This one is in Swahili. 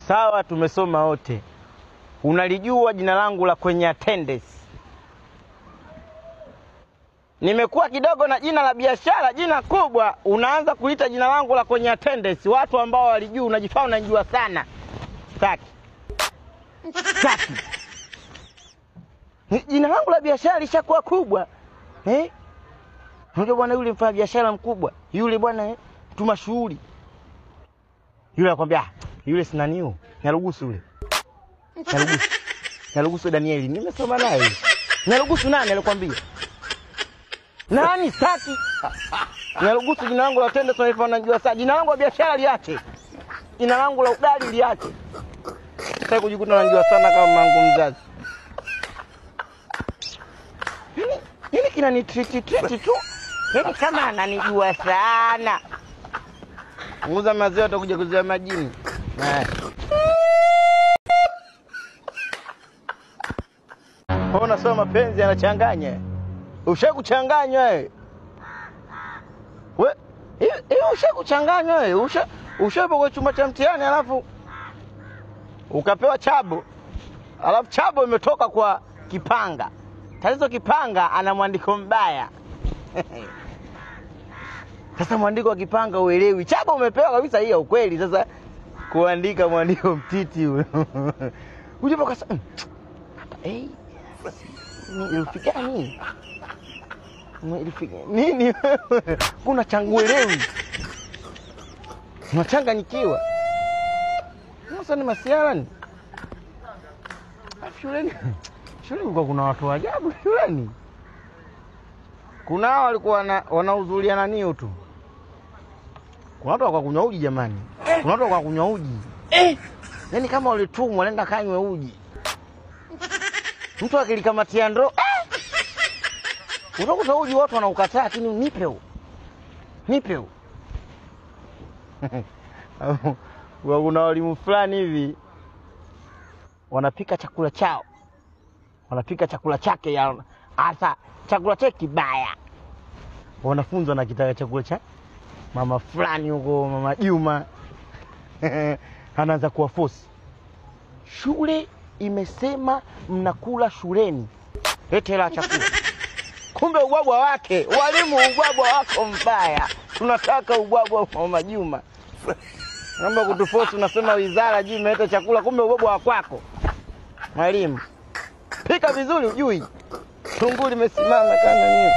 Sawa, tumesoma wote. Unalijua jina langu la kwenye attendance. Nimekuwa kidogo na jina la biashara, jina kubwa, unaanza kuita jina langu la kwenye attendance. Watu ambao walijua unajifanya unajua sana. Sitaki. Jina langu la biashara lishakuwa kubwa. Unajua bwana yule mfanya biashara mkubwa, yule bwana mtu mashuhuri. Yule anakuambia, yule si nani? Nyarugusu yule. Nyarugusu Danieli, nimesoma naye. Nyarugusu nani alikwambia? Nani sitaki? Nyarugusu jina langu la tende tunaifa najua sana. Jina langu la biashara liache. Jina langu la ugali liache. Sasa kujikuta najua sana kama mangu mzazi. Nini kinani treat tu? Yaani kama ananijua sana. Nguza maziwa atakuja kuzia majini. Ona soma mapenzi yanachanganya. Ushakuchanganywa wewe. Ushakuchanganywa wewe. Ushapo kwa chumba cha mtihani alafu ukapewa chabo. Alafu chabo imetoka kwa kipanga. Tatizo kipanga ana mwandiko mbaya. Sasa mwandiko wa kipanga uelewi. Chabo umepewa kabisa hiyo ukweli. Sasa kuandika mwandiko mtiti ule. Uje kasa nilifika nini? Nini? Kuna changuelewi. Unachanganyikiwa. Sasa ni masiara. Shuleni kulikuwa kuna watu ajabu shuleni. Kuna hao walikuwa wanahudhuria nani tu. Kuna watu wa kunywa uji jamani. Kuna watu wa kunywa uji. Yaani kama walitumwa nenda kanywe uji. Mtu akilikamatia ndoo. Utakuta uji watu wanaukataa lakini nipe huu. Kuna walimu fulani hivi wanapika chakula chao. Wanapika chakula chake ya hasa chakula chake kibaya. Wanafunzi wanakitaka chakula cha mama fulani huko, mama Juma. Anaanza kuwaforce. Shule imesema mnakula shuleni. Lete la chakula. Kumbe ubwabwa wake, walimu ubwabwa wako mbaya. Tunataka ubwabwa wa mama Juma. Naomba kutuforce unasema wizara juu imeleta chakula, kumbe ubwabwa wa kwako. Mwalimu. Pika vizuri ujui. Tunguli limesimama kana nini.